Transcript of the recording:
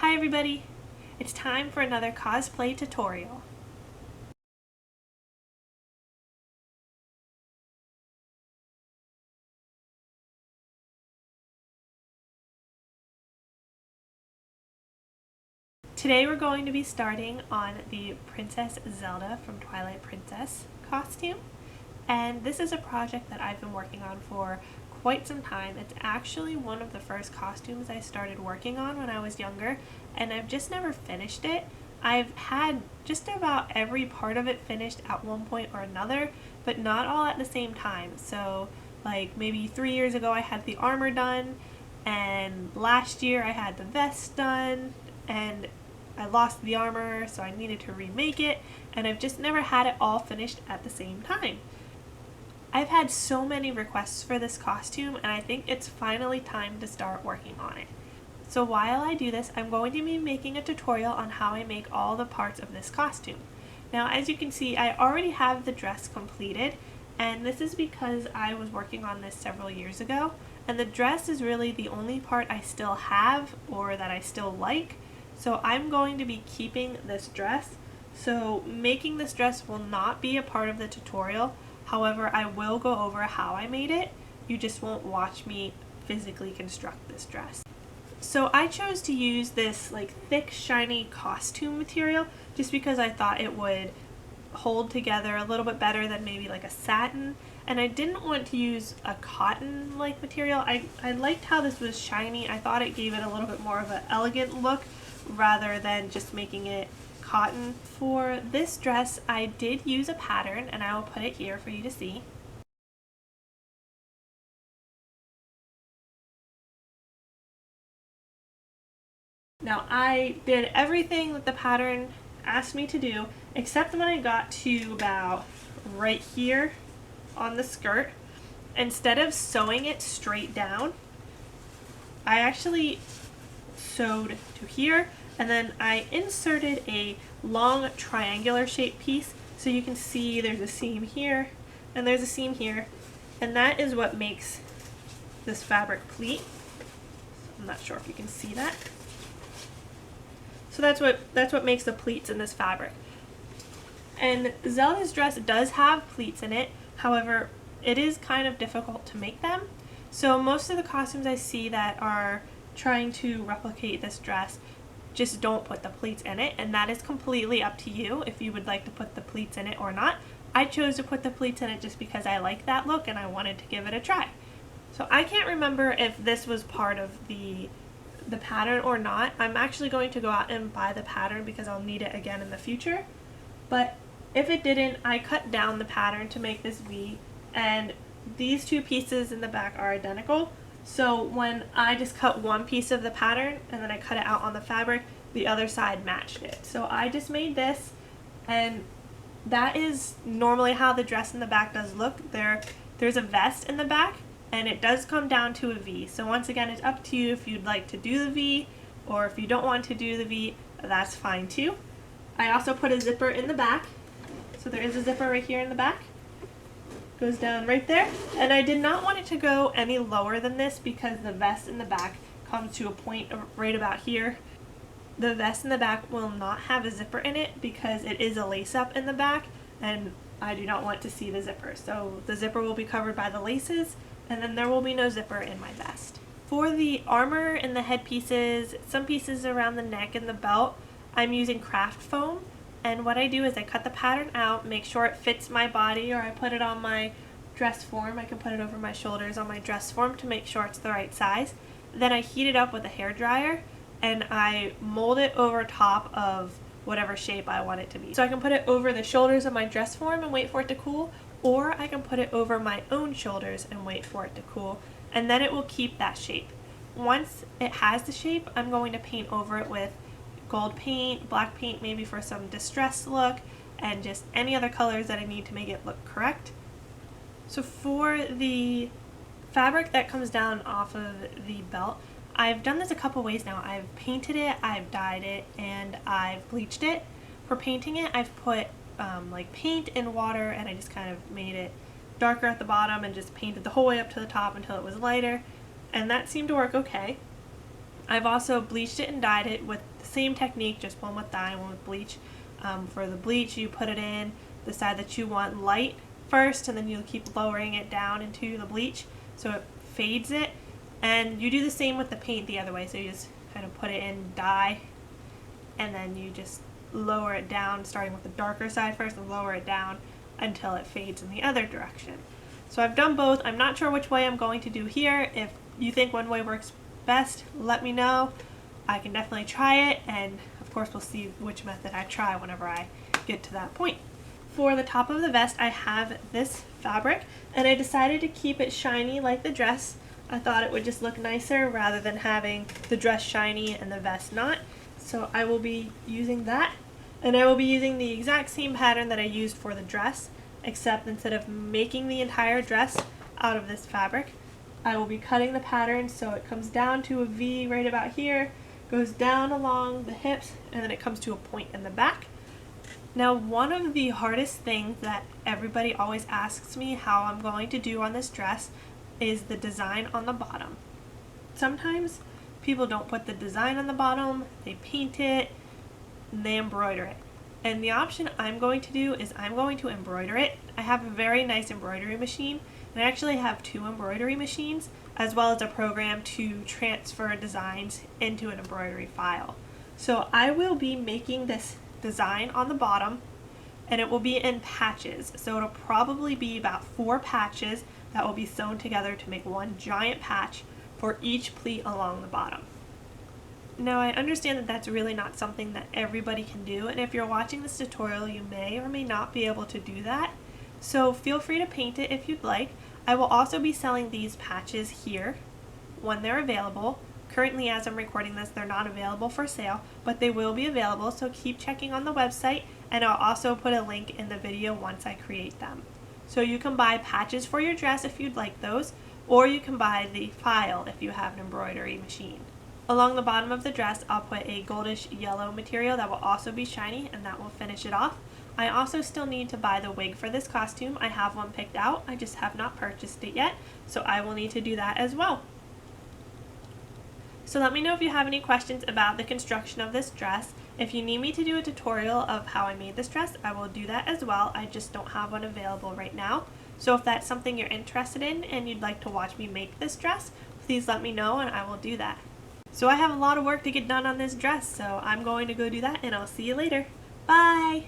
Hi everybody! It's time for another cosplay tutorial. Today we're going to be starting on the Princess Zelda from Twilight Princess costume, and this is a project that I've been working on for quite some time. It's actually one of the first costumes I started working on when I was younger, and I've just never finished it. I've had just about every part of it finished at one point or another, but not all at the same time. So like maybe 3 years ago I had the armor done, and last year I had the vest done, and I lost the armor, so I needed to remake it, and I've just never had it all finished at the same time. I've had so many requests for this costume, and I think it's finally time to start working on it. So while I do this, I'm going to be making a tutorial on how I make all the parts of this costume. Now, as you can see, I already have the dress completed, and this is because I was working on this several years ago, and the dress is really the only part I still have or that I still like. So I'm going to be keeping this dress. So making this dress will not be a part of the tutorial. However, I will go over how I made it. You just won't watch me physically construct this dress. So I chose to use this like thick, shiny costume material just because I thought it would hold together a little bit better than maybe like a satin. And I didn't want to use a cotton like material. I liked how this was shiny. I thought it gave it a little bit more of an elegant look rather than just making it cotton. For this dress, I did use a pattern, and I will put it here for you to see. Now, I did everything that the pattern asked me to do, except when I got to about right here on the skirt. Instead of sewing it straight down, I actually sewed to here, and then I inserted a long triangular shaped piece, so you can see there's a seam here and there's a seam here, and that is what makes this fabric pleat. I'm not sure if you can see that. So that's what makes the pleats in this fabric. And Zelda's dress does have pleats in it, however it is kind of difficult to make them. So most of the costumes I see that are trying to replicate this dress just don't put the pleats in it, and that is completely up to you if you would like to put the pleats in it or not. I chose to put the pleats in it just because I like that look and I wanted to give it a try. So I can't remember if this was part of the pattern or not. I'm actually going to go out and buy the pattern because I'll need it again in the future. But if it didn't, I cut down the pattern to make this V, and these two pieces in the back are identical. So when I just cut one piece of the pattern and then I cut it out on the fabric, the other side matched it. So I just made this, and that is normally how the dress in the back does look. There's a vest in the back, and it does come down to a V. So once again, it's up to you if you'd like to do the V, or if you don't want to do the V, that's fine too. I also put a zipper in the back. So there is a zipper right here in the back. Goes down right there, and I did not want it to go any lower than this because the vest in the back comes to a point right about here. The vest in the back will not have a zipper in it because it is a lace up in the back, and I do not want to see the zipper. So the zipper will be covered by the laces, and then there will be no zipper in my vest. For the armor and the headpieces, some pieces around the neck and the belt, I'm using craft foam. And what I do is I cut the pattern out, make sure it fits my body, or I put it on my dress form. I can put it over my shoulders on my dress form to make sure it's the right size. Then I heat it up with a hairdryer, and I mold it over top of whatever shape I want it to be. So I can put it over the shoulders of my dress form and wait for it to cool, or I can put it over my own shoulders and wait for it to cool, and then it will keep that shape. Once it has the shape, I'm going to paint over it with gold paint, black paint maybe for some distressed look, and just any other colors that I need to make it look correct. So for the fabric that comes down off of the belt, I've done this a couple ways now. I've painted it, I've dyed it, and I've bleached it. For painting it, I've put like paint in water, and I just kind of made it darker at the bottom and just painted the whole way up to the top until it was lighter, and that seemed to work okay. I've also bleached it and dyed it with the same technique, just one with dye and one with bleach. For the bleach, you put it in the side that you want light first, and then you'll keep lowering it down into the bleach so it fades it. And you do the same with the paint the other way, so you just kind of put it in dye, and then you just lower it down, starting with the darker side first, and lower it down until it fades in the other direction. So I've done both. I'm not sure which way I'm going to do here. If you think one way works best, let me know. I can definitely try it, and of course we'll see which method I try whenever I get to that point. For the top of the vest, I have this fabric, and I decided to keep it shiny like the dress. I thought it would just look nicer rather than having the dress shiny and the vest not. So I will be using that, and I will be using the exact same pattern that I used for the dress, except instead of making the entire dress out of this fabric, I will be cutting the pattern so it comes down to a V right about here, goes down along the hips, and then it comes to a point in the back. Now, one of the hardest things that everybody always asks me how I'm going to do on this dress is the design on the bottom. Sometimes people don't put the design on the bottom, they paint it, and they embroider it. And the option I'm going to do is I'm going to embroider it. I have a very nice embroidery machine, and I actually have 2 embroidery machines, as well as a program to transfer designs into an embroidery file. So I will be making this design on the bottom, and it will be in patches. So it'll probably be about 4 patches that will be sewn together to make one giant patch for each pleat along the bottom. Now, I understand that that's really not something that everybody can do, and if you're watching this tutorial, you may or may not be able to do that. So feel free to paint it if you'd like. I will also be selling these patches here when they're available. Currently, as I'm recording this, they're not available for sale, but they will be available, so keep checking on the website, and I'll also put a link in the video once I create them. So you can buy patches for your dress if you'd like those, or you can buy the file if you have an embroidery machine. Along the bottom of the dress, I'll put a goldish yellow material that will also be shiny, and that will finish it off. I also still need to buy the wig for this costume. I have one picked out, I just have not purchased it yet, so I will need to do that as well. So let me know if you have any questions about the construction of this dress. If you need me to do a tutorial of how I made this dress, I will do that as well. I just don't have one available right now. So if that's something you're interested in and you'd like to watch me make this dress, please let me know and I will do that. So I have a lot of work to get done on this dress, so I'm going to go do that, and I'll see you later. Bye!